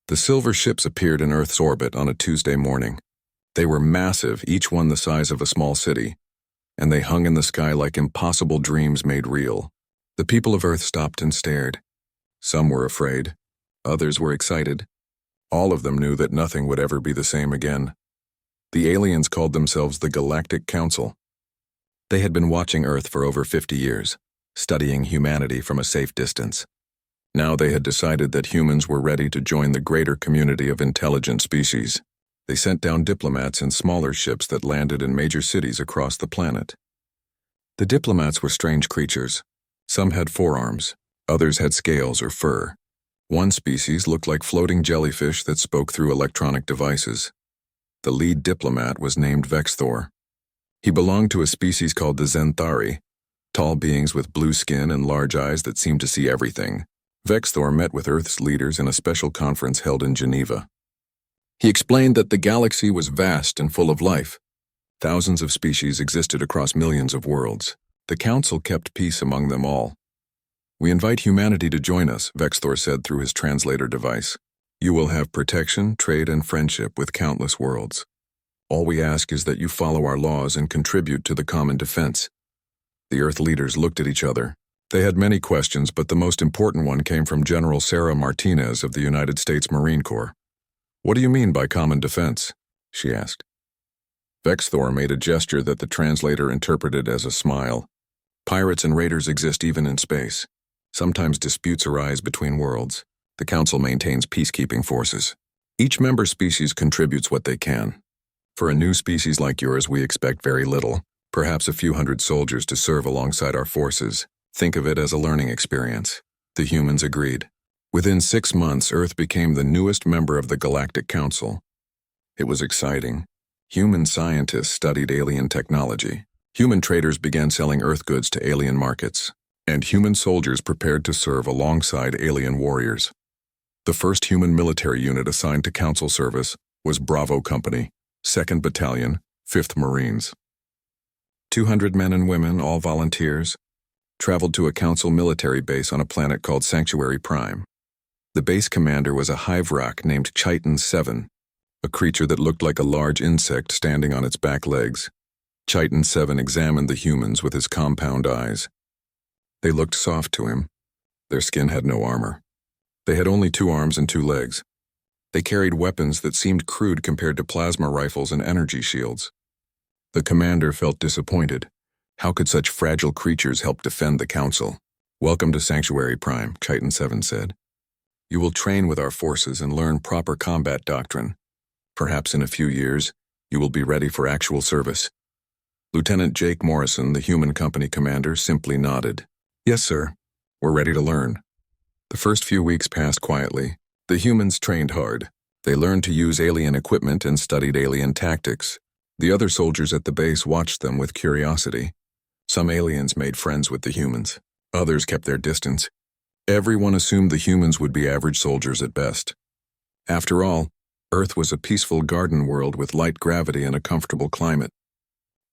The silver ships appeared in Earth's orbit on a Tuesday morning. They were massive, each one the size of a small city, and they hung in the sky like impossible dreams made real. The people of Earth stopped and stared. Some were afraid. Others were excited. All of them knew that nothing would ever be the same again. The aliens called themselves the Galactic Council. They had been watching Earth for over 50 years, studying humanity from a safe distance. Now they had decided that humans were ready to join the greater community of intelligent species. They sent down diplomats in smaller ships that landed in major cities across the planet. The diplomats were strange creatures. Some had forearms, others had scales or fur. One species looked like floating jellyfish that spoke through electronic devices. The lead diplomat was named Vexthor. He belonged to a species called the Zenthari, tall beings with blue skin and large eyes that seemed to see everything. Vexthor met with Earth's leaders in a special conference held in Geneva. He explained that the galaxy was vast and full of life. Thousands of species existed across millions of worlds. The Council kept peace among them all. "We invite humanity to join us," Vexthor said through his translator device. "You will have protection, trade, and friendship with countless worlds. All we ask is that you follow our laws and contribute to the common defense." The Earth leaders looked at each other. They had many questions, but the most important one came from General Sarah Martinez of the United States Marine Corps. "What do you mean by common defense?" she asked. Vexthor made a gesture that the translator interpreted as a smile. "Pirates and raiders exist even in space. Sometimes disputes arise between worlds. The Council maintains peacekeeping forces. Each member species contributes what they can. For a new species like yours, we expect very little, perhaps a few hundred soldiers to serve alongside our forces. Think of it as a learning experience." The humans agreed. Within 6 months, Earth became the newest member of the Galactic Council. It was exciting. Human scientists studied alien technology. Human traders began selling Earth goods to alien markets, and human soldiers prepared to serve alongside alien warriors. The first human military unit assigned to Council service was Bravo Company, 2nd Battalion, 5th Marines. 200 men and women, all volunteers, traveled to a Council military base on a planet called Sanctuary Prime. The base commander was a Hivrak named Chiton 7, a creature that looked like a large insect standing on its back legs. Chiton 7 examined the humans with his compound eyes. They looked soft to him. Their skin had no armor. They had only 2 arms and 2 legs. They carried weapons that seemed crude compared to plasma rifles and energy shields. The commander felt disappointed. How could such fragile creatures help defend the Council? "Welcome to Sanctuary Prime," Chiton 7 said. "You will train with our forces and learn proper combat doctrine. Perhaps in a few years, you will be ready for actual service." Lieutenant Jake Morrison, the human company commander, simply nodded. "Yes, sir. We're ready to learn." The first few weeks passed quietly. The humans trained hard. They learned to use alien equipment and studied alien tactics. The other soldiers at the base watched them with curiosity. Some aliens made friends with the humans. Others kept their distance. Everyone assumed the humans would be average soldiers at best. After all, Earth was a peaceful garden world with light gravity and a comfortable climate.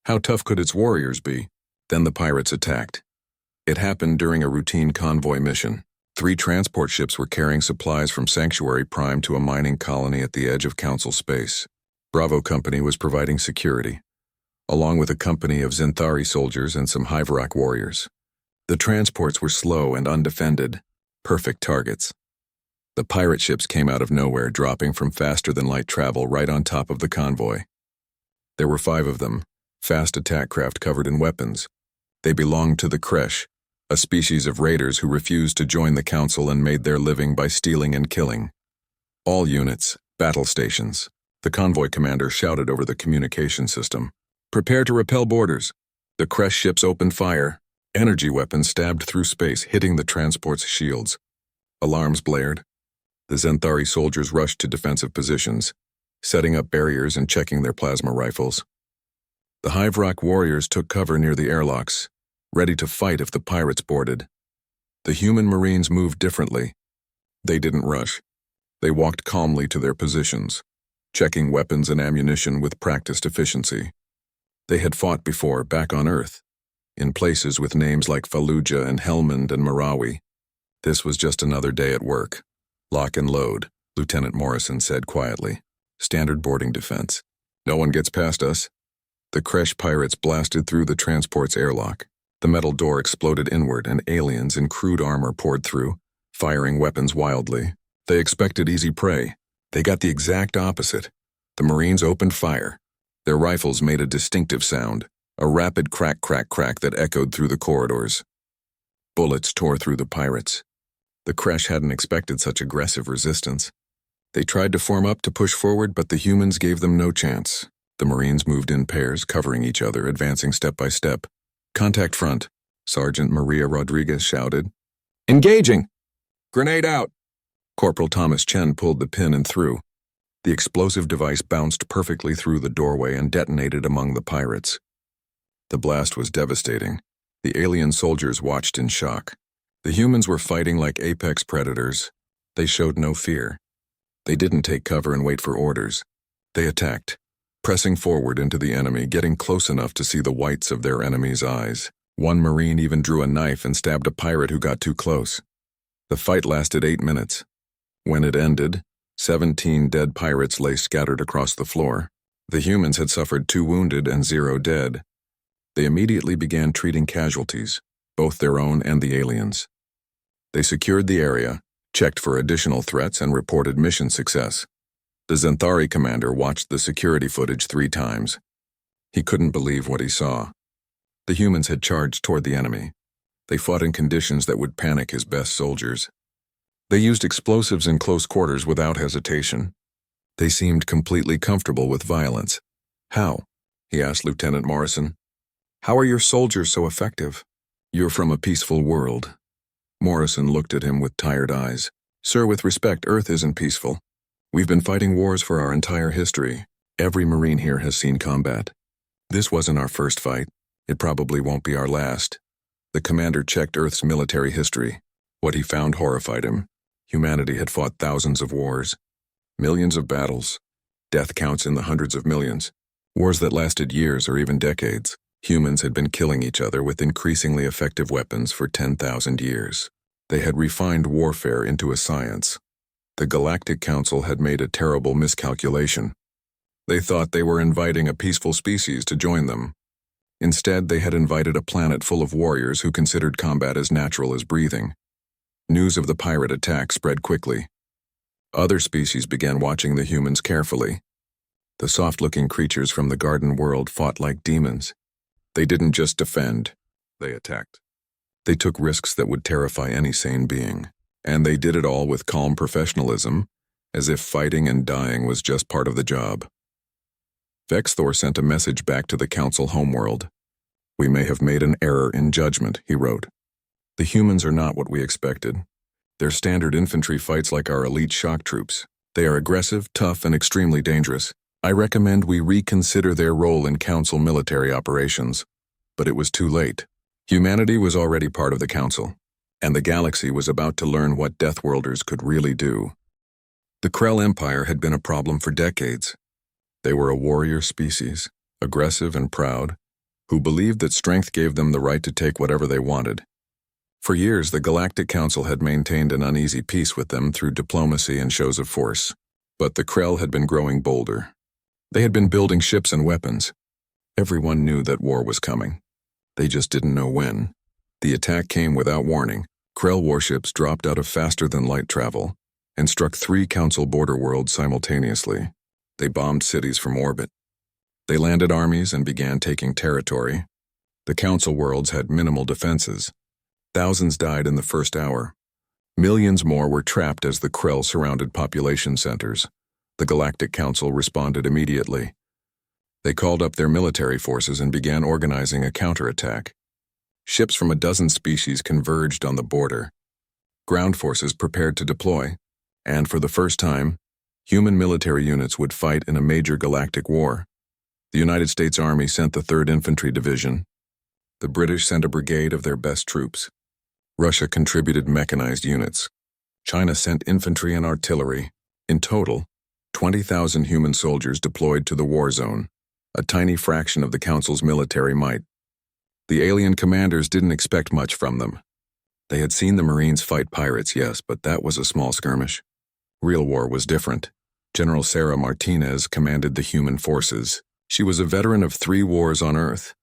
How tough could its warriors be? Then the pirates attacked. It happened during a routine convoy mission. 3 transport ships were carrying supplies from Sanctuary Prime to a mining colony at the edge of Council space. Bravo Company was providing security, along with a company of Zenthari soldiers and some Hivrak warriors. The transports were slow and undefended, perfect targets. The pirate ships came out of nowhere, dropping from faster-than-light travel right on top of the convoy. There were 5 of them, fast attack craft covered in weapons. They belonged to the Kresh, a species of raiders who refused to join the Council and made their living by stealing and killing. "All units, battle stations," the convoy commander shouted over the communication system. "Prepare to repel boarders." The Kresh ships opened fire. Energy weapons stabbed through space, hitting the transport's shields. Alarms blared. The Zenthari soldiers rushed to defensive positions, setting up barriers and checking their plasma rifles. The Hivrak warriors took cover near the airlocks, ready to fight if the pirates boarded. The human Marines moved differently. They didn't rush. They walked calmly to their positions, checking weapons and ammunition with practiced efficiency. They had fought before, back on Earth, in places with names like Fallujah and Helmand and Marawi. This was just another day at work. Lock and load, Lieutenant Morrison said quietly. Standard boarding defense. No one gets past us. The Kresh pirates blasted through the transport's airlock. The metal door exploded inward and aliens in crude armor poured through, firing weapons wildly. They expected easy prey. They got the exact opposite. The Marines opened fire. Their rifles made a distinctive sound, a rapid crack, crack, crack that echoed through the corridors. Bullets tore through the pirates. The Kresh hadn't expected such aggressive resistance. They tried to form up to push forward, but the humans gave them no chance. The Marines moved in pairs, covering each other, advancing step by step. Contact front, Sergeant Maria Rodriguez shouted. Engaging! Grenade out! Corporal Thomas Chen pulled the pin and threw. The explosive device bounced perfectly through the doorway and detonated among the pirates. The blast was devastating. The alien soldiers watched in shock. The humans were fighting like apex predators. They showed no fear. They didn't take cover and wait for orders. They attacked, pressing forward into the enemy, getting close enough to see the whites of their enemy's eyes. One Marine even drew a knife and stabbed a pirate who got too close. The fight lasted 8 minutes. When it ended, 17 dead pirates lay scattered across the floor. The humans had suffered 2 wounded and 0 dead. They immediately began treating casualties, both their own and the aliens. They secured the area, checked for additional threats, and reported mission success. The Zenthari commander watched the security footage 3 times. He couldn't believe what he saw. The humans had charged toward the enemy. They fought in conditions that would panic his best soldiers. They used explosives in close quarters without hesitation. They seemed completely comfortable with violence. How? He asked Lieutenant Morrison. How are your soldiers so effective? You're from a peaceful world. Morrison looked at him with tired eyes. Sir, with respect, Earth isn't peaceful. We've been fighting wars for our entire history. Every Marine here has seen combat. This wasn't our first fight. It probably won't be our last. The commander checked Earth's military history. What he found horrified him. Humanity had fought thousands of wars. Millions of battles. Death counts in the hundreds of millions. Wars that lasted years or even decades. Humans had been killing each other with increasingly effective weapons for 10,000 years. They had refined warfare into a science. The Galactic Council had made a terrible miscalculation. They thought they were inviting a peaceful species to join them. Instead, they had invited a planet full of warriors who considered combat as natural as breathing. News of the pirate attack spread quickly. Other species began watching the humans carefully. The soft-looking creatures from the garden world fought like demons. They didn't just defend, they attacked. They took risks that would terrify any sane being, and they did it all with calm professionalism, as if fighting and dying was just part of the job. Vexthor sent a message back to the Council homeworld. We may have made an error in judgment, he wrote. The humans are not what we expected. Their standard infantry fights like our elite shock troops. They are aggressive, tough, and extremely dangerous. I recommend we reconsider their role in Council military operations. But it was too late. Humanity was already part of the Council, and the galaxy was about to learn what Deathworlders could really do. The Krell Empire had been a problem for decades. They were a warrior species, aggressive and proud, who believed that strength gave them the right to take whatever they wanted. For years, the Galactic Council had maintained an uneasy peace with them through diplomacy and shows of force. But the Krell had been growing bolder. They had been building ships and weapons. Everyone knew that war was coming. They just didn't know when. The attack came without warning. Krell warships dropped out of faster-than-light travel and struck 3 Council border worlds simultaneously. They bombed cities from orbit. They landed armies and began taking territory. The Council worlds had minimal defenses. Thousands died in the first hour. Millions more were trapped as the Krell surrounded population centers. The Galactic Council responded immediately. They called up their military forces and began organizing a counterattack. Ships from a dozen species converged on the border. Ground forces prepared to deploy, and for the first time, human military units would fight in a major galactic war. The United States Army sent the 3rd Infantry Division. The British sent a brigade of their best troops. Russia contributed mechanized units. China sent infantry and artillery. In total, 20,000 human soldiers deployed to the war zone, a tiny fraction of the Council's military might. The alien commanders didn't expect much from them. They had seen the Marines fight pirates, yes, but that was a small skirmish. Real war was different. General Sarah Martinez commanded the human forces. She was a veteran of 3 wars on Earth,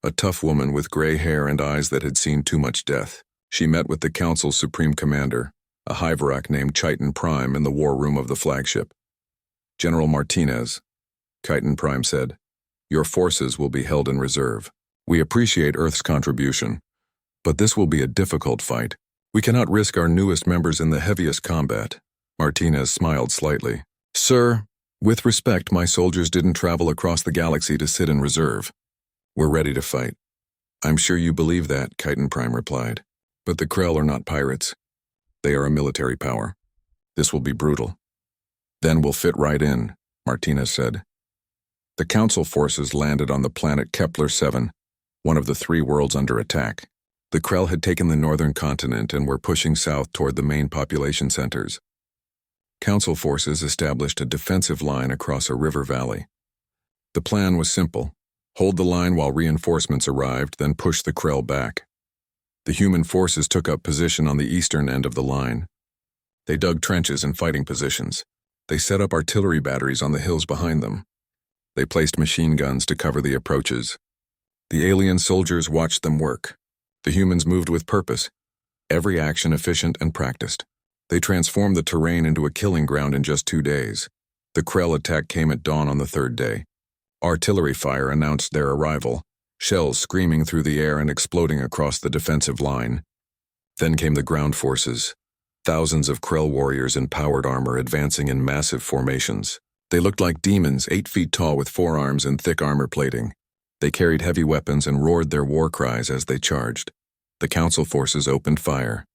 a tough woman with gray hair and eyes that had seen too much death. She met with the Council's supreme commander, a Hyverak named Chiton Prime, in the war room of the flagship. General Martinez, Chiton Prime said, "Your forces will be held in reserve. We appreciate Earth's contribution, but this will be a difficult fight. We cannot risk our newest members in the heaviest combat." Martinez smiled slightly. "Sir, with respect, my soldiers didn't travel across the galaxy to sit in reserve. We're ready to fight." "I'm sure you believe that," Chiton Prime replied. "But the Krell are not pirates. They are a military power. This will be brutal." "Then we'll fit right in," Martinez said. The Council forces landed on the planet Kepler-7, one of the 3 worlds under attack. The Krell had taken the northern continent and were pushing south toward the main population centers. Council forces established a defensive line across a river valley. The plan was simple: hold the line while reinforcements arrived, then push the Krell back. The human forces took up position on the eastern end of the line. They dug trenches and fighting positions. They set up artillery batteries on the hills behind them. They placed machine guns to cover the approaches. The alien soldiers watched them work. The humans moved with purpose, every action efficient and practiced. They transformed the terrain into a killing ground in just 2 days. The Krell attack came at dawn on the 3rd day. Artillery fire announced their arrival, shells screaming through the air and exploding across the defensive line. Then came the ground forces, thousands of Krell warriors in powered armor advancing in massive formations. They looked like demons, 8 feet tall with 4 arms and thick armor plating. They carried heavy weapons and roared their war cries as they charged. The Council forces opened fire.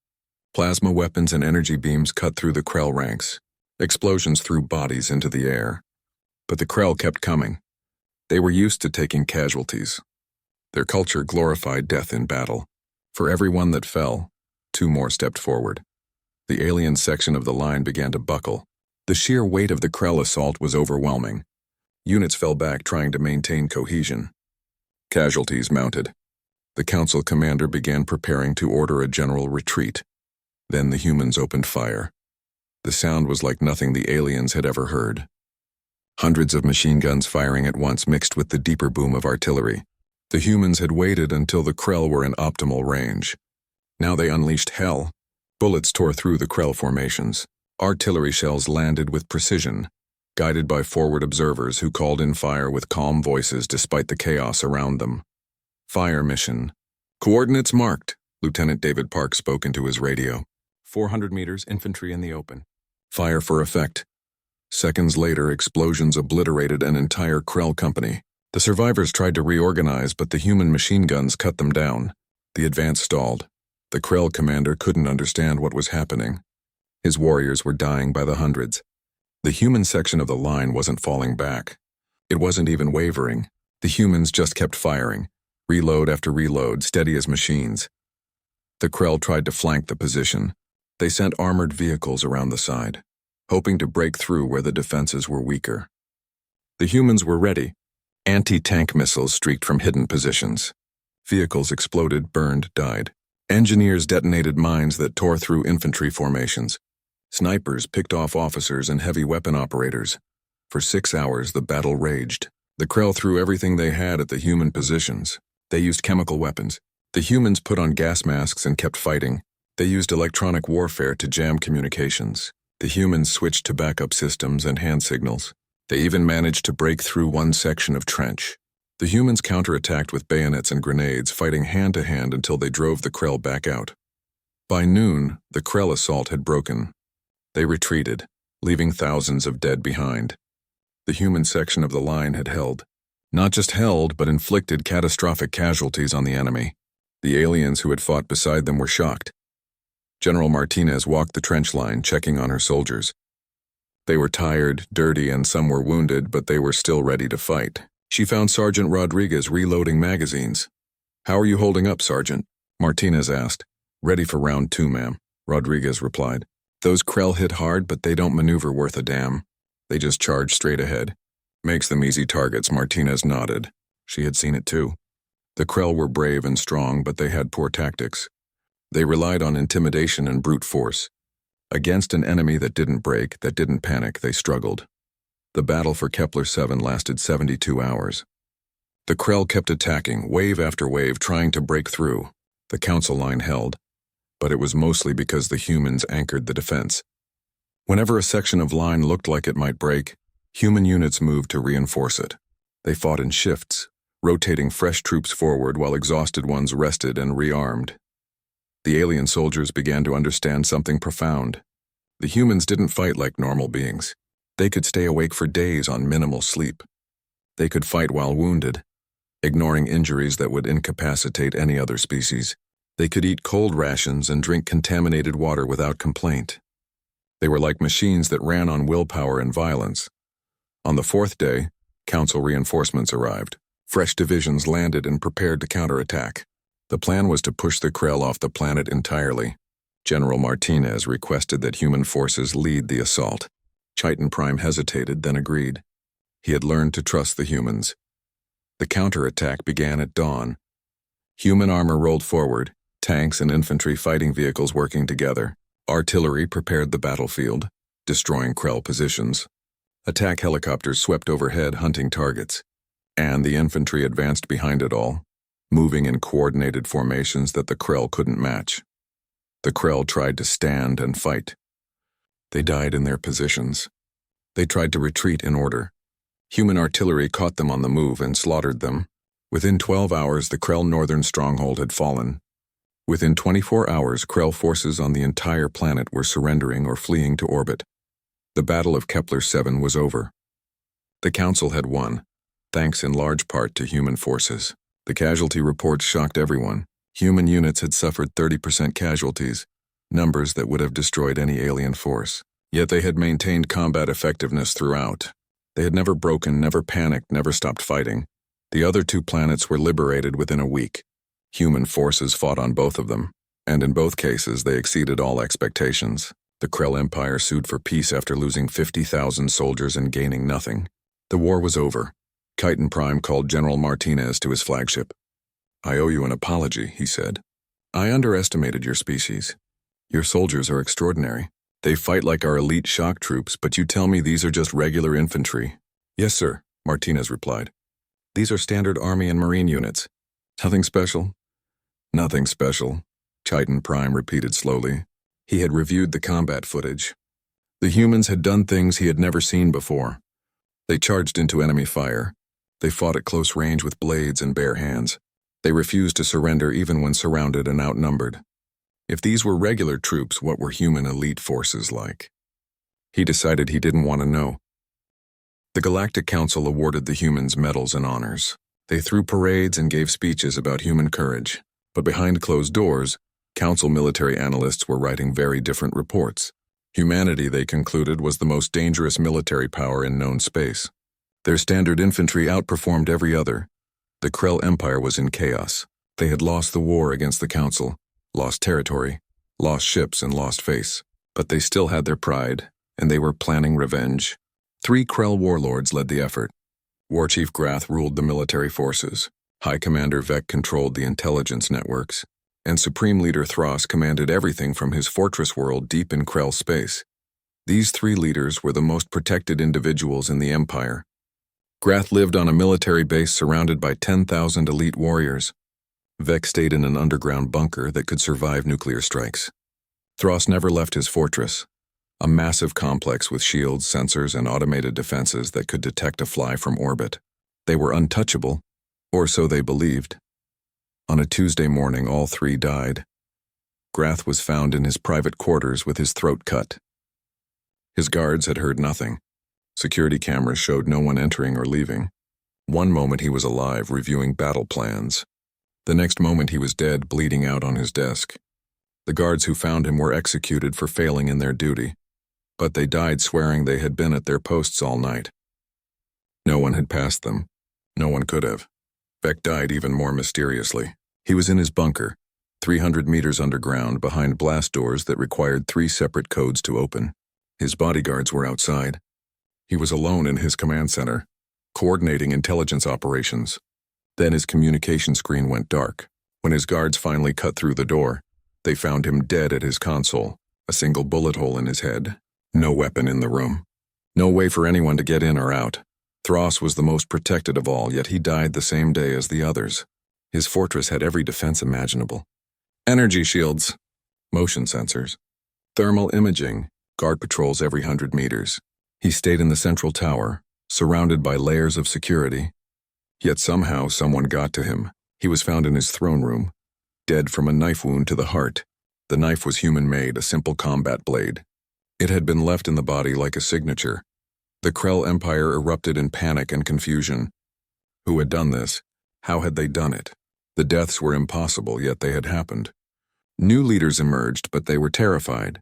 Plasma weapons and energy beams cut through the Krell ranks. Explosions threw bodies into the air. But the Krell kept coming. They were used to taking casualties. Their culture glorified death in battle. For every one that fell, 2 more stepped forward. The alien section of the line began to buckle. The sheer weight of the Krell assault was overwhelming. Units fell back trying to maintain cohesion. Casualties mounted. The Council commander began preparing to order a general retreat. Then the humans opened fire. The sound was like nothing the aliens had ever heard. Hundreds of machine guns firing at once mixed with the deeper boom of artillery. The humans had waited until the Krell were in optimal range. Now they unleashed hell. Bullets tore through the Krell formations. Artillery shells landed with precision, guided by forward observers who called in fire with calm voices despite the chaos around them. Fire mission. "Coordinates marked," Lieutenant David Park spoke into his radio. 400 meters, infantry in the open. Fire for effect. Seconds later, explosions obliterated an entire Krell company. The survivors tried to reorganize, but the human machine guns cut them down. The advance stalled. The Krell commander couldn't understand what was happening. His warriors were dying by the hundreds. The human section of the line wasn't falling back. It wasn't even wavering. The humans just kept firing, reload after reload, steady as machines. The Krell tried to flank the position. They sent armored vehicles around the side, hoping to break through where the defenses were weaker. The humans were ready. Anti-tank missiles streaked from hidden positions. Vehicles exploded, burned, died. Engineers detonated mines that tore through infantry formations. Snipers picked off officers and heavy weapon operators. For 6 hours, the battle raged. The Krell threw everything they had at the human positions. They used chemical weapons. The humans put on gas masks and kept fighting. They used electronic warfare to jam communications. The humans switched to backup systems and hand signals. They even managed to break through one section of trench. The humans counterattacked with bayonets and grenades, fighting hand-to-hand until they drove the Krell back out. By noon, the Krell assault had broken. They retreated, leaving thousands of dead behind. The human section of the line had held. Not just held, but inflicted catastrophic casualties on the enemy. The aliens who had fought beside them were shocked. General Martinez walked the trench line, checking on her soldiers. They were tired, dirty, and some were wounded, but they were still ready to fight. She found Sergeant Rodriguez reloading magazines. "How are you holding up, Sergeant?" Martinez asked. "Ready for round 2, ma'am," Rodriguez replied. "Those Krell hit hard, but they don't maneuver worth a damn. They just charge straight ahead." "Makes them easy targets," Martinez nodded. She had seen it too. The Krell were brave and strong, but they had poor tactics. They relied on intimidation and brute force. Against an enemy that didn't break, that didn't panic, they struggled. The battle for Kepler-7 lasted 72 hours. The Krell kept attacking, wave after wave, trying to break through. The Council line held, but it was mostly because the humans anchored the defense. Whenever a section of line looked like it might break, human units moved to reinforce it. They fought in shifts, rotating fresh troops forward while exhausted ones rested and rearmed. The alien soldiers began to understand something profound. The humans didn't fight like normal beings. They could stay awake for days on minimal sleep. They could fight while wounded, ignoring injuries that would incapacitate any other species. They could eat cold rations and drink contaminated water without complaint. They were like machines that ran on willpower and violence. On the fourth day, Council reinforcements arrived. Fresh divisions landed and prepared to counterattack. The plan was to push the Krell off the planet entirely. General Martinez requested that human forces lead the assault. Chiton Prime hesitated, then agreed. He had learned to trust the humans. The counterattack began at dawn. Human armor rolled forward, tanks and infantry fighting vehicles working together. Artillery prepared the battlefield, destroying Krell positions. Attack helicopters swept overhead, hunting targets. And the infantry advanced behind it all, moving in coordinated formations that the Krell couldn't match. The Krell tried to stand and fight. They died in their positions. They tried to retreat in order. Human artillery caught them on the move and slaughtered them. Within 12 hours, the Krell northern stronghold had fallen. Within 24 hours, Krell forces on the entire planet were surrendering or fleeing to orbit. The Battle of Kepler-7 was over. The Council had won, thanks in large part to human forces. The casualty reports shocked everyone. Human units had suffered 30% casualties, numbers that would have destroyed any alien force. Yet they had maintained combat effectiveness throughout. They had never broken, never panicked, never stopped fighting. The other two planets were liberated within a week. Human forces fought on both of them, and in both cases they exceeded all expectations. The Krell Empire sued for peace after losing 50,000 soldiers and gaining nothing. The war was over. Chiton Prime called General Martinez to his flagship. "I owe you an apology," he said. "I underestimated your species. Your soldiers are extraordinary. They fight like our elite shock troops, but you tell me these are just regular infantry." "Yes, sir," Martinez replied. "These are standard Army and Marine units. Nothing special?" "Nothing special," Chiton Prime repeated slowly. He had reviewed the combat footage. The humans had done things he had never seen before. They charged into enemy fire. They fought at close range with blades and bare hands. They refused to surrender even when surrounded and outnumbered. If these were regular troops, what were human elite forces like? He decided he didn't want to know. The Galactic Council awarded the humans medals and honors. They threw parades and gave speeches about human courage. But behind closed doors, Council military analysts were writing very different reports. Humanity, they concluded, was the most dangerous military power in known space. Their standard infantry outperformed every other. The Krell Empire was in chaos. They had lost the war against the Council, lost territory, lost ships, and lost face. But they still had their pride, and they were planning revenge. 3 Krell warlords led the effort. War Chief Grath ruled the military forces. High Commander Vec controlled the intelligence networks. And Supreme Leader Thros commanded everything from his fortress world deep in Krell space. These 3 leaders were the most protected individuals in the Empire. Grath lived on a military base surrounded by 10,000 elite warriors. Vec stayed in an underground bunker that could survive nuclear strikes. Thros never left his fortress, a massive complex with shields, sensors, and automated defenses that could detect a fly from orbit. They were untouchable, or so they believed. On a Tuesday morning, all 3 died. Grath was found in his private quarters with his throat cut. His guards had heard nothing. Security cameras showed no one entering or leaving. One moment he was alive, reviewing battle plans. The next moment he was dead, bleeding out on his desk. The guards who found him were executed for failing in their duty, but they died swearing they had been at their posts all night. No one had passed them. No one could have. Vec died even more mysteriously. He was in his bunker, 300 meters underground, behind blast doors that required 3 separate codes to open. His bodyguards were outside. He was alone in his command center, coordinating intelligence operations. Then his communication screen went dark. When his guards finally cut through the door, they found him dead at his console, A single bullet hole in his head. No weapon in the room. No way for anyone to get in or out. Thros was the most protected of all, yet he died the same day as the others. His fortress had every defense imaginable. Energy shields, motion sensors, thermal imaging, guard patrols every 100 meters. He stayed in the central tower, surrounded by layers of security. Yet somehow someone got to him. He was found in his throne room, dead from a knife wound to the heart. The knife was human-made, a simple combat blade. It had been left in the body like a signature. The Krell Empire erupted in panic and confusion. Who had done this? How had they done it? The deaths were impossible, yet they had happened. New leaders emerged, but they were terrified.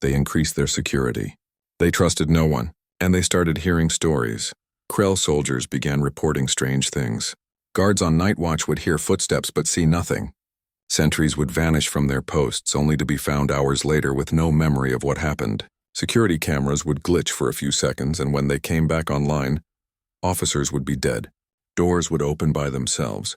They increased their security. They trusted no one, and they started hearing stories. Krell soldiers began reporting strange things. Guards on night watch would hear footsteps but see nothing. Sentries would vanish from their posts only to be found hours later with no memory of what happened. Security cameras would glitch for a few seconds, and when they came back online, officers would be dead. Doors would open by themselves.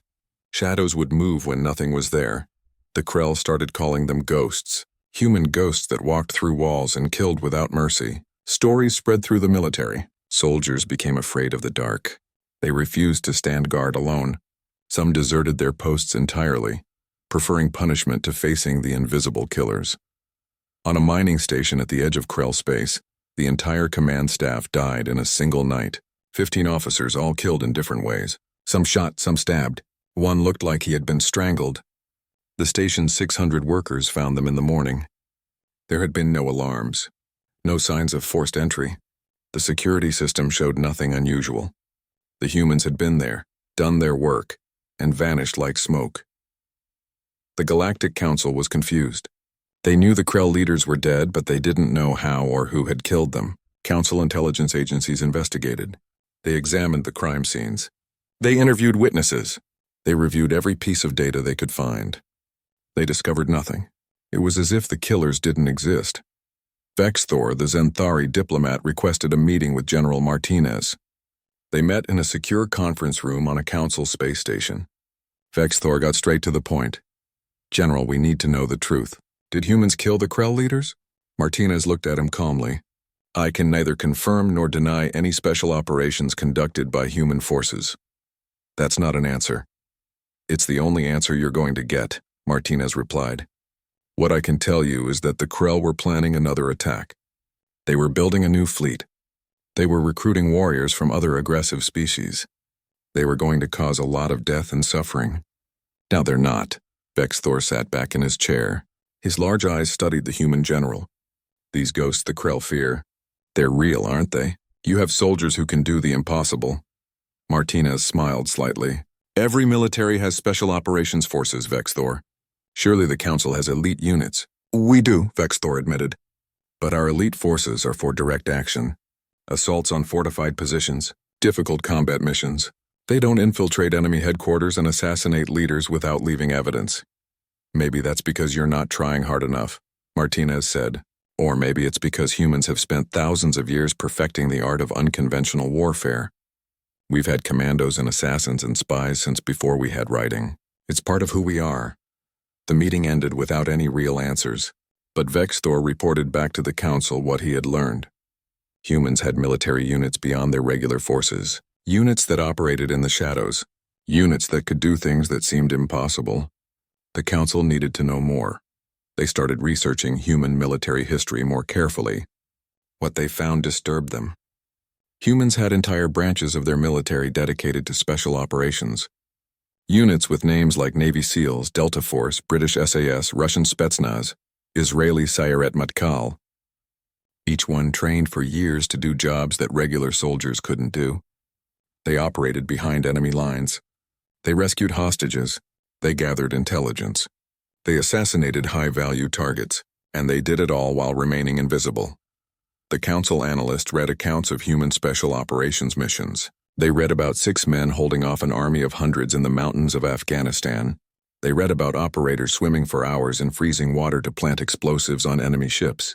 Shadows would move when nothing was there. The Krell started calling them ghosts. Human ghosts that walked through walls and killed without mercy. Stories spread through the military. Soldiers became afraid of the dark. They refused to stand guard alone. Some deserted their posts entirely, preferring punishment to facing the invisible killers. On a mining station at the edge of Krell space, the entire command staff died in a single night. 15 officers, all killed in different ways. Some shot, some stabbed. One looked like he had been strangled. The station's 600 workers found them in the morning. There had been no alarms, no signs of forced entry. The security system showed nothing unusual. The humans had been there, done their work, and vanished like smoke. The Galactic Council was confused. They knew the Krell leaders were dead, but they didn't know how or who had killed them. Council intelligence agencies investigated. They examined the crime scenes. They interviewed witnesses. They reviewed every piece of data they could find. They discovered nothing. It was as if the killers didn't exist. Vexthor, the Zenthari diplomat, requested a meeting with General Martinez. They met in a secure conference room on a council space station. Vexthor got straight to the point. "General, we need to know the truth. Did humans kill the Krell leaders?" Martinez looked at him calmly. "I can neither confirm nor deny any special operations conducted by human forces." "That's not an answer." "It's the only answer you're going to get," Martinez replied. "What I can tell you is that the Krell were planning another attack. They were building a new fleet. They were recruiting warriors from other aggressive species. They were going to cause a lot of death and suffering. Now they're not." Vexthor sat back in his chair. His large eyes studied the human general. "These ghosts the Krell fear, they're real, aren't they? You have soldiers who can do the impossible." Martinez smiled slightly. "Every military has special operations forces, Vexthor. Surely the Council has elite units." "We do," Vexthor admitted. "But our elite forces are for direct action. Assaults on fortified positions, difficult combat missions. They don't infiltrate enemy headquarters and assassinate leaders without leaving evidence." "Maybe that's because you're not trying hard enough," Martinez said. "Or maybe it's because humans have spent thousands of years perfecting the art of unconventional warfare. We've had commandos and assassins and spies since before we had writing. It's part of who we are." The meeting ended without any real answers, but Vexthor reported back to the Council what he had learned. Humans had military units beyond their regular forces, units that operated in the shadows, units that could do things that seemed impossible. The Council needed to know more. They started researching human military history more carefully. What they found disturbed them. Humans had entire branches of their military dedicated to special operations. Units with names like Navy SEALs, Delta Force, British SAS, Russian Spetsnaz, Israeli Sayeret Matkal. Each one trained for years to do jobs that regular soldiers couldn't do. They operated behind enemy lines. They rescued hostages. They gathered intelligence. They assassinated high-value targets, and they did it all while remaining invisible. The Council analyst read accounts of human special operations missions. They read about 6 men holding off an army of hundreds in the mountains of Afghanistan. They read about operators swimming for hours in freezing water to plant explosives on enemy ships.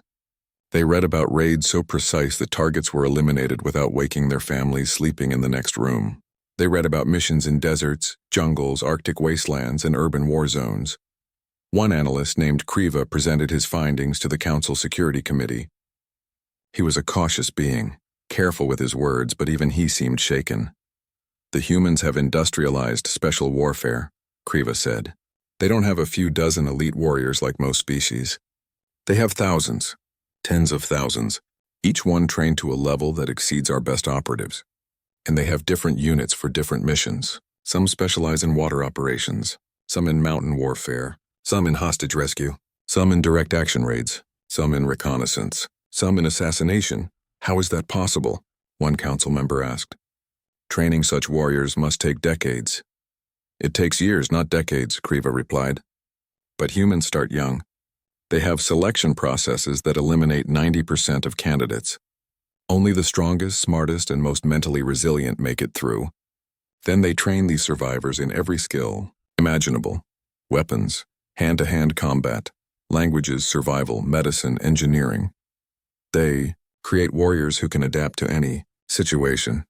They read about raids so precise that targets were eliminated without waking their families sleeping in the next room. They read about missions in deserts, jungles, Arctic wastelands, and urban war zones. One analyst named Kriva presented his findings to the Council Security Committee. He was a cautious being, careful with his words, but even he seemed shaken. The humans have industrialized special warfare, Kriva said. They don't have a few dozen elite warriors like most species. They have thousands, tens of thousands, each one trained to a level that exceeds our best operatives. And they have different units for different missions. Some specialize in water operations, some in mountain warfare, some in hostage rescue, some in direct action raids, some in reconnaissance, some in assassination. How is that possible? One council member asked. Training such warriors must take decades. It takes years, not decades, Kriva replied. But humans start young. They have selection processes that eliminate 90% of candidates. Only the strongest, smartest, and most mentally resilient make it through. Then they train these survivors in every skill imaginable: weapons, hand-to-hand combat, languages, survival, medicine, engineering. They create warriors who can adapt to any situation.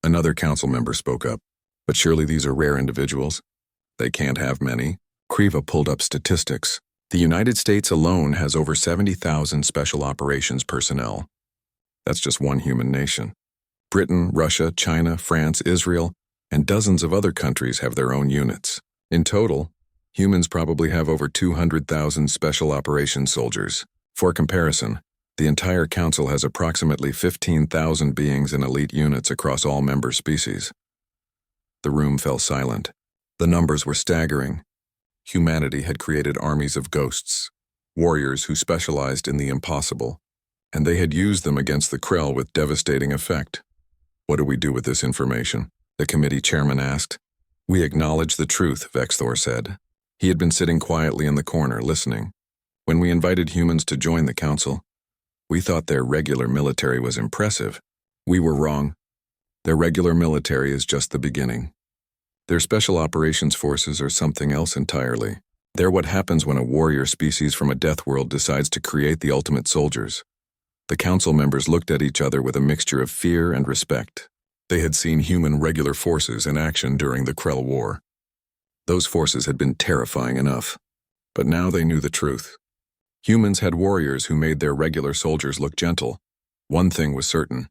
Another council member spoke up. But surely these are rare individuals. They can't have many. Kriva pulled up statistics. The United States alone has over 70,000 special operations personnel. That's just one human nation. Britain, Russia, China, France, Israel, and dozens of other countries have their own units. In total, humans probably have over 200,000 special operations soldiers. For comparison, the entire council has approximately 15,000 beings in elite units across all member species. The room fell silent. The numbers were staggering. Humanity had created armies of ghosts, warriors who specialized in the impossible, and they had used them against the Krell with devastating effect. What do we do with this information? The committee chairman asked. We acknowledge the truth, Vexthor said. He had been sitting quietly in the corner, listening. When we invited humans to join the council, we thought their regular military was impressive. We were wrong. Their regular military is just the beginning. Their special operations forces are something else entirely. They're what happens when a warrior species from a death world decides to create the ultimate soldiers. The council members looked at each other with a mixture of fear and respect. They had seen human regular forces in action during the Krell War. Those forces had been terrifying enough. But now they knew the truth. Humans had warriors who made their regular soldiers look gentle. One thing was certain.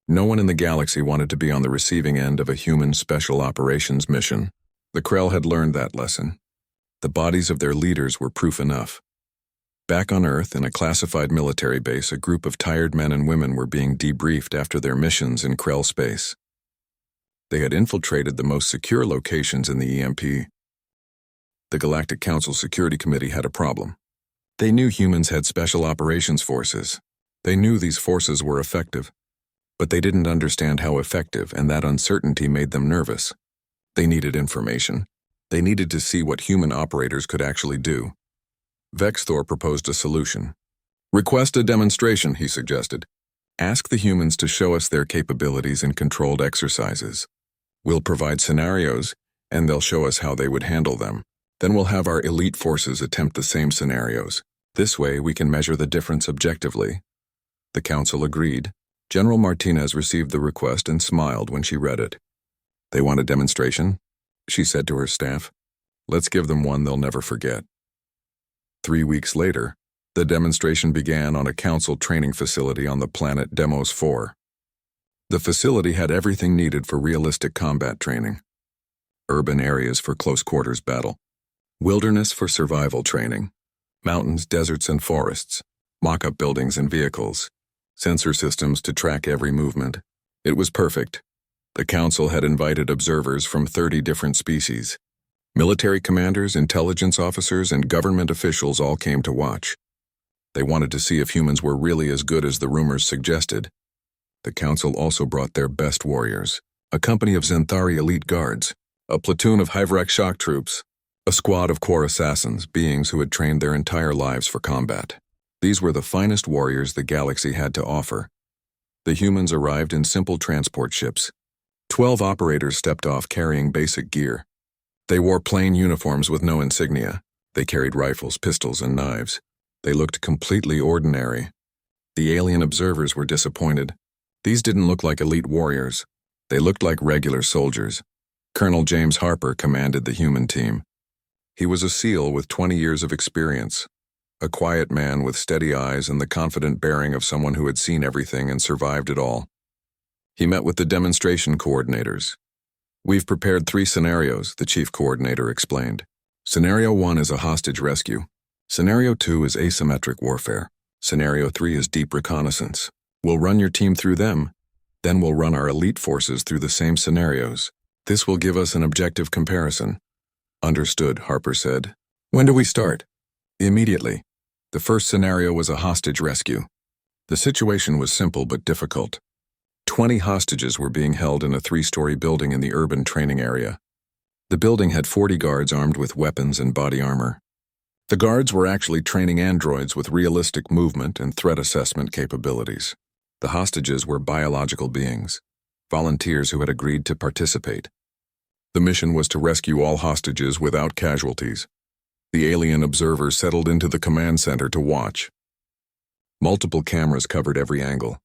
No one in the galaxy wanted to be on the receiving end of a human special operations mission. The Krell had learned that lesson. The bodies of their leaders were proof enough. Back on Earth, in a classified military base, a group of tired men and women were being debriefed after their missions in Krell space. They had infiltrated the most secure locations in the EMP. The Galactic Council Security Committee had a problem. They knew humans had special operations forces. They knew these forces were effective. But they didn't understand how effective, and that uncertainty made them nervous. They needed information. They needed to see what human operators could actually do. Vexthor proposed a solution. Request a demonstration, he suggested. Ask the humans to show us their capabilities in controlled exercises. We'll provide scenarios, and they'll show us how they would handle them. Then we'll have our elite forces attempt the same scenarios. This way, we can measure the difference objectively. The council agreed. General Martinez received the request and smiled when she read it. They want a demonstration? She said to her staff. Let's give them one they'll never forget. 3 weeks later, the demonstration began on a council training facility on the planet Demos 4. The facility had everything needed for realistic combat training. Urban areas for close quarters battle. Wilderness for survival training. Mountains, deserts, and forests. Mock-up buildings and vehicles. Sensor systems to track every movement. It was perfect. The council had invited observers from 30 different species. Military commanders, intelligence officers, and government officials all came to watch. They wanted to see if humans were really as good as the rumors suggested. The council also brought their best warriors, a company of Zenthari elite guards, a platoon of Hyvrak shock troops, a squad of core assassins, beings who had trained their entire lives for combat. These were the finest warriors the galaxy had to offer. The humans arrived in simple transport ships. 12 operators stepped off carrying basic gear. They wore plain uniforms with no insignia. They carried rifles, pistols, and knives. They looked completely ordinary. The alien observers were disappointed. These didn't look like elite warriors. They looked like regular soldiers. Colonel James Harper commanded the human team. He was a SEAL with 20 years of experience, a quiet man with steady eyes and the confident bearing of someone who had seen everything and survived it all. He met with the demonstration coordinators. "We've prepared 3 scenarios," the chief coordinator explained. "Scenario 1 is a hostage rescue. Scenario 2 is asymmetric warfare. Scenario 3 is deep reconnaissance. We'll run your team through them, then we'll run our elite forces through the same scenarios. This will give us an objective comparison." "Understood," Harper said. "When do we start?" "Immediately." The first scenario was a hostage rescue. The situation was simple but difficult. 20 hostages were being held in a 3-story building in the urban training area. The building had 40 guards armed with weapons and body armor. The guards were actually training androids with realistic movement and threat assessment capabilities. The hostages were biological beings, volunteers who had agreed to participate. The mission was to rescue all hostages without casualties. The alien observers settled into the command center to watch. Multiple cameras covered every angle.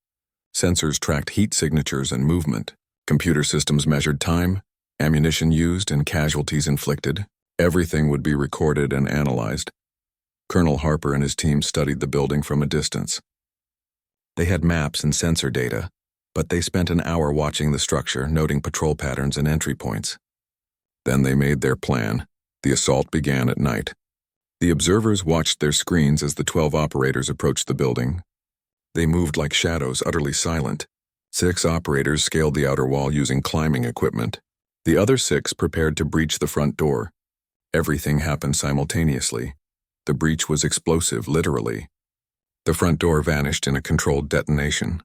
Sensors tracked heat signatures and movement. Computer systems measured time, ammunition used, and casualties inflicted. Everything would be recorded and analyzed. Colonel Harper and his team studied the building from a distance. They had maps and sensor data, but they spent an hour watching the structure, noting patrol patterns and entry points. Then they made their plan. The assault began at night. The observers watched their screens as the 12 operators approached the building. They moved like shadows, utterly silent. 6 operators scaled the outer wall using climbing equipment. The other 6 prepared to breach the front door. Everything happened simultaneously. The breach was explosive, literally. The front door vanished in a controlled detonation.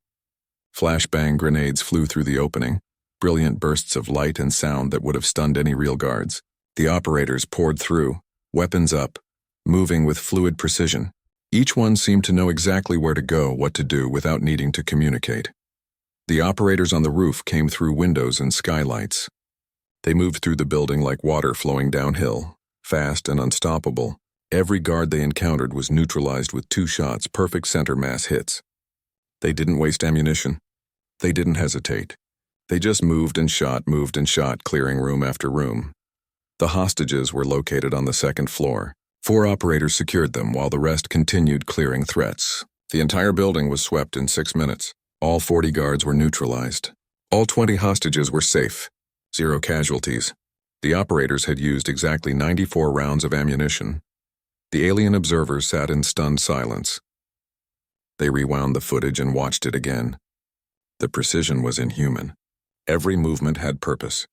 Flashbang grenades flew through the opening, brilliant bursts of light and sound that would have stunned any real guards. The operators poured through, weapons up, moving with fluid precision. Each one seemed to know exactly where to go, what to do, without needing to communicate. The operators on the roof came through windows and skylights. They moved through the building like water flowing downhill, fast and unstoppable. Every guard they encountered was neutralized with 2 shots, perfect center mass hits. They didn't waste ammunition. They didn't hesitate. They just moved and shot, clearing room after room. The hostages were located on the 2nd floor. 4 operators secured them while the rest continued clearing threats. The entire building was swept in 6 minutes. All 40 guards were neutralized. All 20 hostages were safe. 0 casualties. The operators had used exactly 94 rounds of ammunition. The alien observers sat in stunned silence. They rewound the footage and watched it again. The precision was inhuman. Every movement had purpose.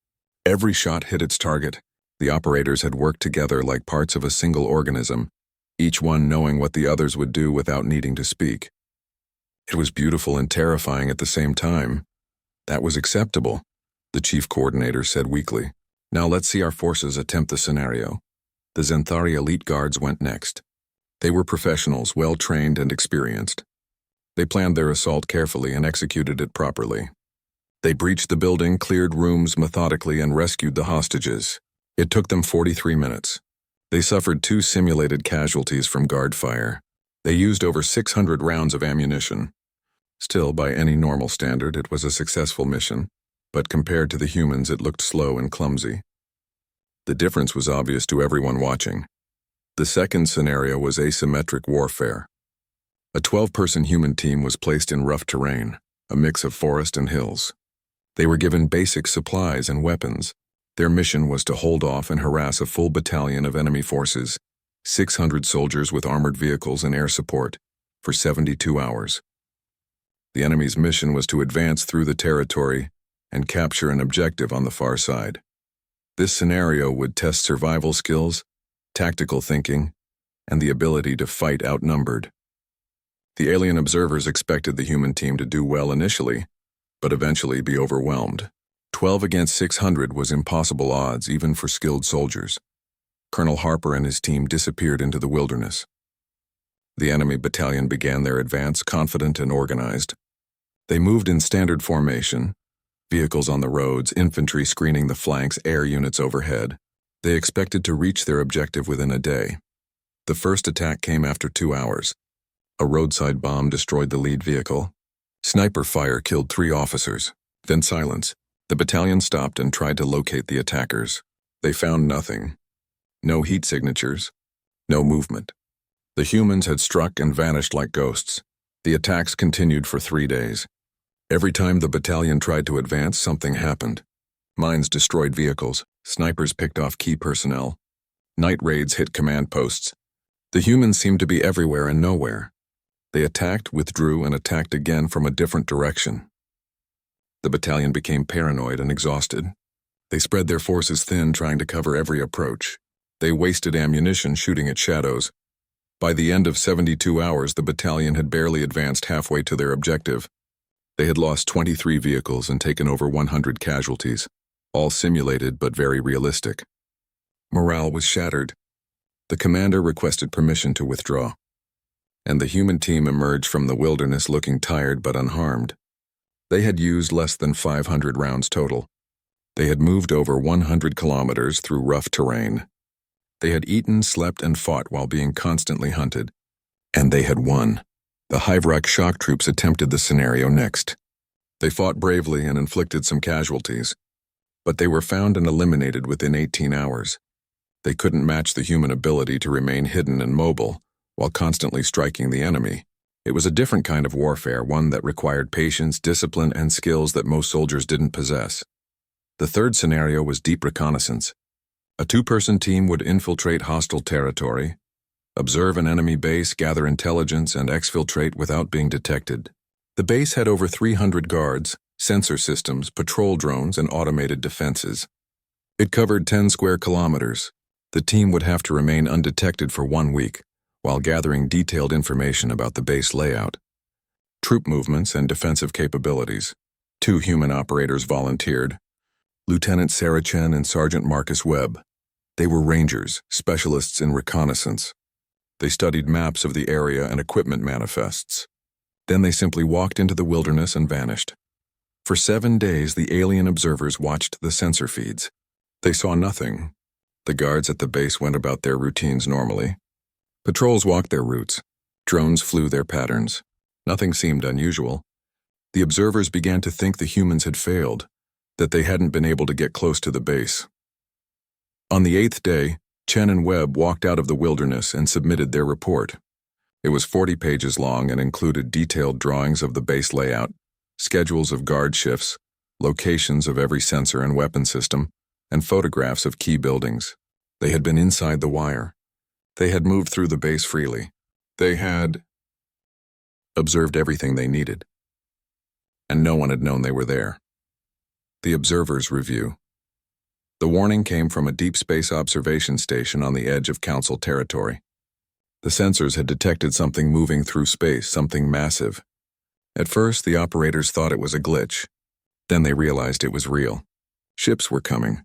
Every shot hit its target. The operators had worked together like parts of a single organism, each one knowing what the others would do without needing to speak. It was beautiful and terrifying at the same time. That was acceptable, the chief coordinator said weakly. Now let's see our forces attempt the scenario. The Zenthari elite guards went next. They were professionals, well-trained and experienced. They planned their assault carefully and executed it properly. They breached the building, cleared rooms methodically, and rescued the hostages. It took them 43 minutes. They suffered 2 simulated casualties from guard fire. They used over 600 rounds of ammunition. Still, by any normal standard, it was a successful mission, but compared to the humans, it looked slow and clumsy. The difference was obvious to everyone watching. The second scenario was asymmetric warfare. A 12-person human team was placed in rough terrain, a mix of forest and hills. They were given basic supplies and weapons. Their mission was to hold off and harass a full battalion of enemy forces, 600 soldiers with armored vehicles and air support, for 72 hours. The enemy's mission was to advance through the territory and capture an objective on the far side. This scenario would test survival skills, tactical thinking, and the ability to fight outnumbered. The alien observers expected the human team to do well initially, but eventually be overwhelmed. 12 against 600 was impossible odds even for skilled soldiers. Colonel Harper and his team disappeared into the wilderness. The enemy battalion began their advance, confident and organized. They moved in standard formation, vehicles on the roads, infantry screening the flanks, air units overhead. They expected to reach their objective within a day. The first attack came after 2 hours. A roadside bomb destroyed the lead vehicle. Sniper fire killed 3 officers. Then silence. The battalion stopped and tried to locate the attackers. They found nothing. No heat signatures. No movement. The humans had struck and vanished like ghosts. The attacks continued for 3 days. Every time the battalion tried to advance, something happened. Mines destroyed vehicles. Snipers picked off key personnel. Night raids hit command posts. The humans seemed to be everywhere and nowhere. They attacked, withdrew, and attacked again from a different direction. The battalion became paranoid and exhausted. They spread their forces thin, trying to cover every approach. They wasted ammunition shooting at shadows. By the end of 72 hours, the battalion had barely advanced halfway to their objective. They had lost 23 vehicles and taken over 100 casualties, all simulated but very realistic. Morale was shattered. The commander requested permission to withdraw, and the human team emerged from the wilderness looking tired but unharmed. They had used less than 500 rounds total. They had moved over 100 kilometers through rough terrain. They had eaten, slept, and fought while being constantly hunted. And they had won. The HFY shock troops attempted the scenario next. They fought bravely and inflicted some casualties, but they were found and eliminated within 18 hours. They couldn't match the human ability to remain hidden and mobile while constantly striking the enemy. It was a different kind of warfare, one that required patience, discipline, and skills that most soldiers didn't possess. The third scenario was deep reconnaissance. A 2-person team would infiltrate hostile territory, observe an enemy base, gather intelligence, and exfiltrate without being detected. The base had over 300 guards, sensor systems, patrol drones, and automated defenses. It covered 10 square kilometers. The team would have to remain undetected for 1 week, while gathering detailed information about the base layout, troop movements, and defensive capabilities. 2 human operators volunteered, Lieutenant Sarah Chen and Sergeant Marcus Webb. They were rangers, specialists in reconnaissance. They studied maps of the area and equipment manifests. Then they simply walked into the wilderness and vanished. For 7 days, the alien observers watched the sensor feeds. They saw nothing. The guards at the base went about their routines normally. Patrols walked their routes. Drones flew their patterns. Nothing seemed unusual. The observers began to think the humans had failed, that they hadn't been able to get close to the base. On the 8th day, Chen and Webb walked out of the wilderness and submitted their report. It was 40 pages long and included detailed drawings of the base layout, schedules of guard shifts, locations of every sensor and weapon system, and photographs of key buildings. They had been inside the wire. They had moved through the base freely. They had observed everything they needed. And no one had known they were there. The Observer's Review. The warning came from a deep space observation station on the edge of Council territory. The sensors had detected something moving through space, something massive. At first, the operators thought it was a glitch. Then they realized it was real. Ships were coming.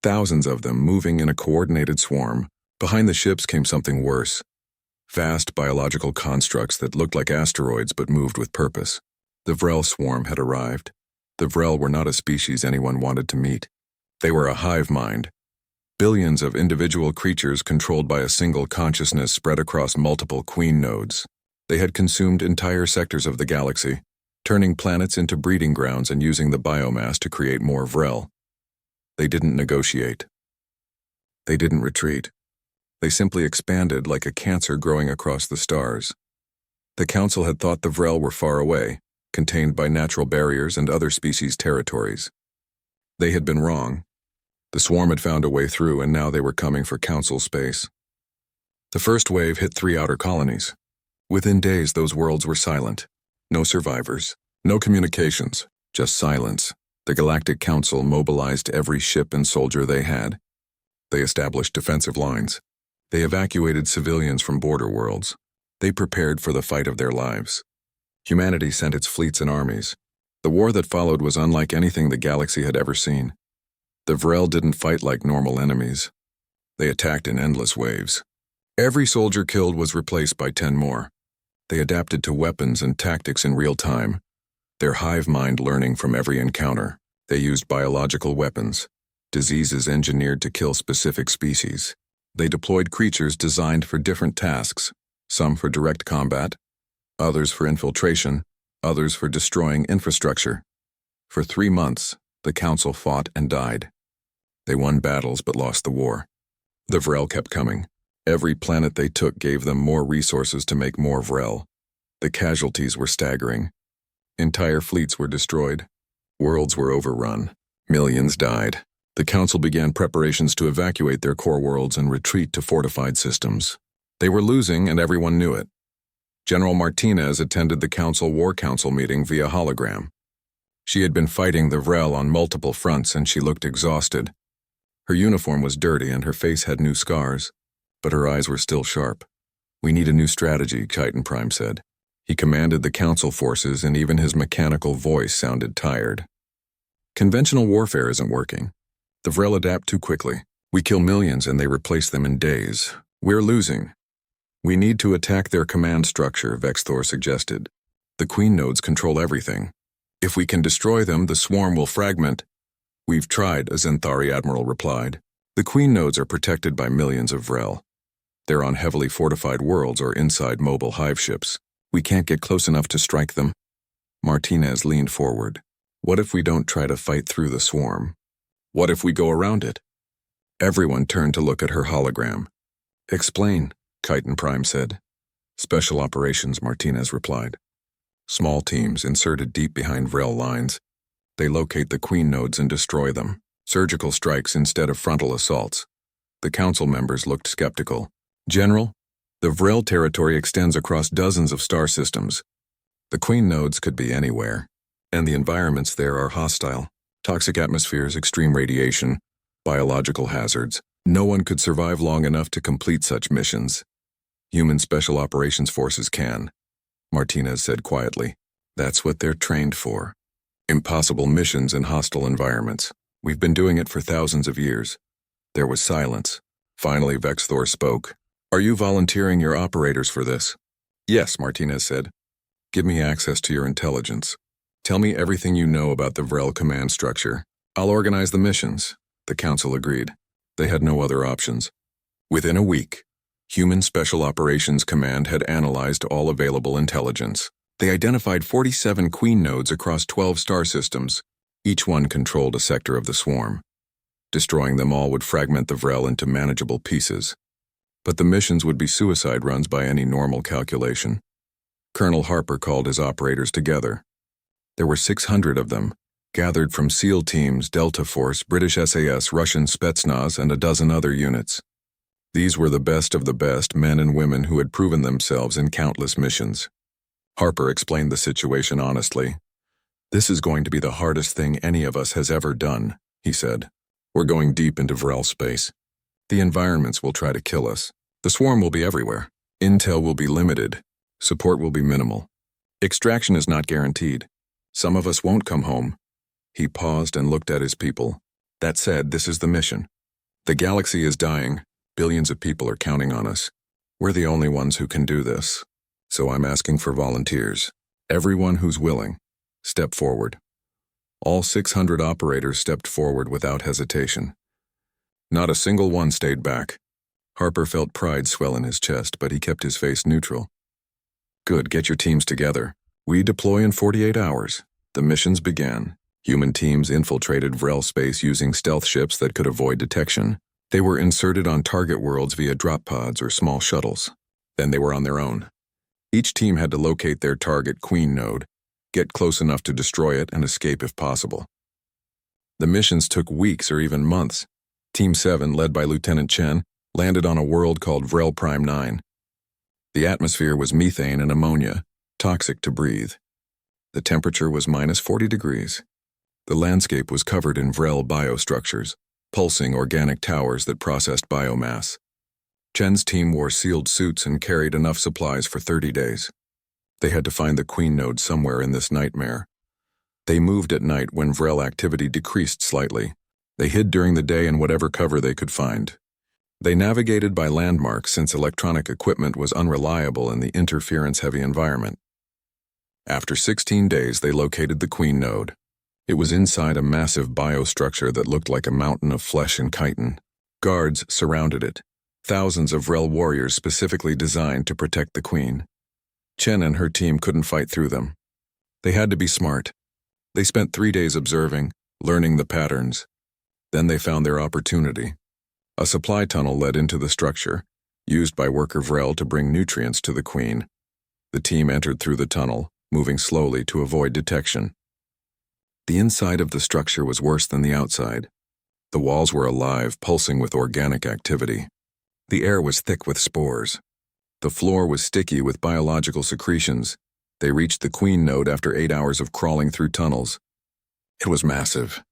Thousands of them moving in a coordinated swarm. Behind the ships came something worse. Vast biological constructs that looked like asteroids but moved with purpose. The Vrel swarm had arrived. The Vrel were not a species anyone wanted to meet. They were a hive mind. Billions of individual creatures controlled by a single consciousness spread across multiple queen nodes. They had consumed entire sectors of the galaxy, turning planets into breeding grounds and using the biomass to create more Vrel. They didn't negotiate. They didn't retreat. They simply expanded like a cancer growing across the stars. The Council had thought the Vrel were far away, contained by natural barriers and other species' territories. They had been wrong. The swarm had found a way through, and now they were coming for Council space. The first wave hit 3 outer colonies. Within days, those worlds were silent. No survivors, no communications, just silence. The Galactic Council mobilized every ship and soldier they had. They established defensive lines. They evacuated civilians from border worlds. They prepared for the fight of their lives. Humanity sent its fleets and armies. The war that followed was unlike anything the galaxy had ever seen. The Vrel didn't fight like normal enemies. They attacked in endless waves. Every soldier killed was replaced by 10 more. They adapted to weapons and tactics in real time, their hive mind learning from every encounter. They used biological weapons, diseases engineered to kill specific species. They deployed creatures designed for different tasks, some for direct combat, others for infiltration, others for destroying infrastructure. For 3 months, the Council fought and died. They won battles but lost the war. The Vrel kept coming. Every planet they took gave them more resources to make more Vrel. The casualties were staggering. Entire fleets were destroyed. Worlds were overrun. Millions died. The Council began preparations to evacuate their core worlds and retreat to fortified systems. They were losing, and everyone knew it. General Martinez attended the War Council meeting via hologram. She had been fighting the Vrel on multiple fronts, and she looked exhausted. Her uniform was dirty and her face had new scars, but her eyes were still sharp. "We need a new strategy," Titan Prime said. He commanded the Council forces, and even his mechanical voice sounded tired. "Conventional warfare isn't working. The Vrel adapt too quickly. We kill millions and they replace them in days. We're losing. We need to attack their command structure," Vexthor suggested. "The Queen nodes control everything. If we can destroy them, the swarm will fragment." "We've tried," a Zenthari admiral replied. "The Queen nodes are protected by millions of Vrel. They're on heavily fortified worlds or inside mobile hive ships. We can't get close enough to strike them." Martinez leaned forward. "What if we don't try to fight through the swarm? What if we go around it?" Everyone turned to look at her hologram. "Explain," Chitin Prime said. "Special operations," Martinez replied. "Small teams inserted deep behind Vrel lines. They locate the Queen nodes and destroy them. Surgical strikes instead of frontal assaults." The Council members looked skeptical. "General, the Vrel territory extends across dozens of star systems. The Queen nodes could be anywhere, and the environments there are hostile. Toxic atmospheres, extreme radiation, biological hazards. No one could survive long enough to complete such missions. Human Special Operations Forces can," Martinez said quietly. "That's what they're trained for. Impossible missions in hostile environments. We've been doing it for thousands of years." There was silence. Finally, Vexthor spoke. "Are you volunteering your operators for this?" "Yes," Martinez said. "Give me access to your intelligence. Tell me everything you know about the Vrel command structure. I'll organize the missions." The Council agreed. They had no other options. Within a week, Human Special Operations Command had analyzed all available intelligence. They identified 47 Queen nodes across 12 star systems. Each one controlled a sector of the swarm. Destroying them all would fragment the Vrel into manageable pieces. But the missions would be suicide runs by any normal calculation. Colonel Harper called his operators together. There were 600 of them, gathered from SEAL teams, Delta Force, British SAS, Russian Spetsnaz, and a dozen other units. These were the best of the best men and women who had proven themselves in countless missions. Harper explained the situation honestly. "This is going to be the hardest thing any of us has ever done," he said. "We're going deep into Vrel space. The environments will try to kill us. The swarm will be everywhere. Intel will be limited. Support will be minimal. Extraction is not guaranteed. Some of us won't come home." He paused and looked at his people. "That said, this is the mission. The galaxy is dying. Billions of people are counting on us. We're the only ones who can do this. So I'm asking for volunteers. Everyone who's willing, step forward." All 600 operators stepped forward without hesitation. Not a single one stayed back. Harper felt pride swell in his chest, but he kept his face neutral. "Good, get your teams together. We deploy in 48 hours. The missions began. Human teams infiltrated Vrel space using stealth ships that could avoid detection. They were inserted on target worlds via drop pods or small shuttles. Then they were on their own. Each team had to locate their target Queen node, get close enough to destroy it, and escape if possible. The missions took weeks or even months. Team 7, led by Lieutenant Chen, landed on a world called Vrel Prime 9. The atmosphere was methane and ammonia, toxic to breathe. The temperature was minus 40 degrees. The landscape was covered in Vrel biostructures, pulsing organic towers that processed biomass. Chen's team wore sealed suits and carried enough supplies for 30 days. They had to find the Queen node somewhere in this nightmare. They moved at night when Vrel activity decreased slightly. They hid during the day in whatever cover they could find. They navigated by landmarks since electronic equipment was unreliable in the interference-heavy environment. After 16 days, they located the Queen node. It was inside a massive biostructure that looked like a mountain of flesh and chitin. Guards surrounded it. Thousands of Vrel warriors specifically designed to protect the Queen. Chen and her team couldn't fight through them. They had to be smart. They spent 3 days observing, learning the patterns. Then they found their opportunity. A supply tunnel led into the structure, used by worker Vrel to bring nutrients to the Queen. The team entered through the tunnel, moving slowly to avoid detection. The inside of the structure was worse than the outside. The walls were alive, pulsing with organic activity. The air was thick with spores. The floor was sticky with biological secretions. They reached the Queen node after 8 hours of crawling through tunnels. It was massive.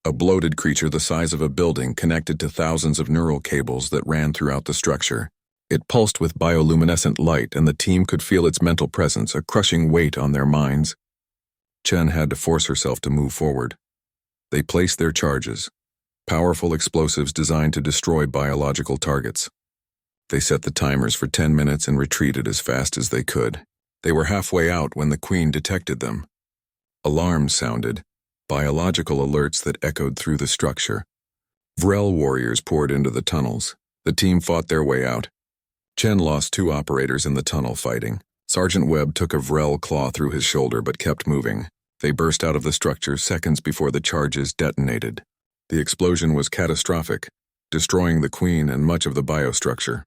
A bloated creature the size of a building connected to thousands of neural cables that ran throughout the structure. It pulsed with bioluminescent light, and the team could feel its mental presence, a crushing weight on their minds. Chen had to force herself to move forward. They placed their charges, powerful explosives designed to destroy biological targets. They set the timers for 10 minutes and retreated as fast as they could. They were halfway out when the Queen detected them. Alarms sounded, biological alerts that echoed through the structure. Vrel warriors poured into the tunnels. The team fought their way out. Chen lost 2 operators in the tunnel fighting. Sergeant Webb took a Vrel claw through his shoulder but kept moving. They burst out of the structure seconds before the charges detonated. The explosion was catastrophic, destroying the Queen and much of the biostructure.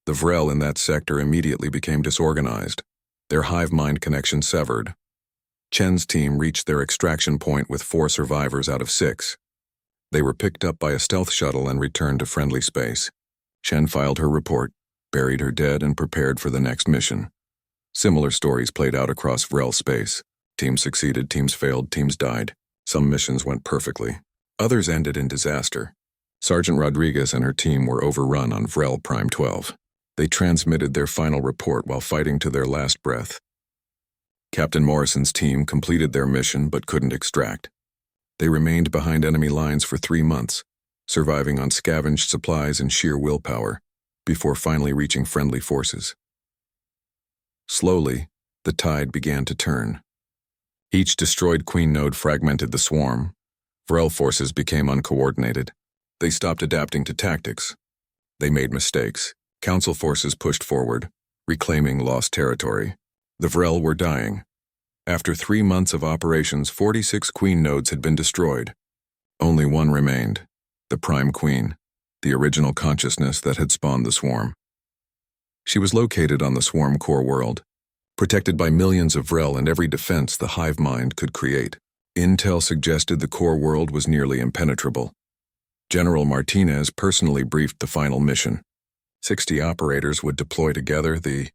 The Vrel in that sector immediately became disorganized, their hive mind connection severed. Chen's team reached their extraction point with 4 survivors out of 6. They were picked up by a stealth shuttle and returned to friendly space. Chen filed her report, buried her dead, and prepared for the next mission. Similar stories played out across Vrel space. Teams succeeded, teams failed, teams died. Some missions went perfectly. Others ended in disaster. Sergeant Rodriguez and her team were overrun on Vrel Prime 12. They transmitted their final report while fighting to their last breath. Captain Morrison's team completed their mission but couldn't extract. They remained behind enemy lines for 3 months, surviving on scavenged supplies and sheer willpower, before finally reaching friendly forces. Slowly, the tide began to turn. Each destroyed Queen node fragmented the swarm. Vrel forces became uncoordinated. They stopped adapting to tactics. They made mistakes. Council forces pushed forward, reclaiming lost territory. The Vrel were dying. After 3 months of operations, 46 Queen nodes had been destroyed. Only one remained, the Prime Queen, the original consciousness that had spawned the swarm. She was located on the swarm core world, protected by millions of Vrel and every defense the hive mind could create. Intel suggested the core world was nearly impenetrable. General Martinez personally briefed the final mission. 60 operators would deploy together, the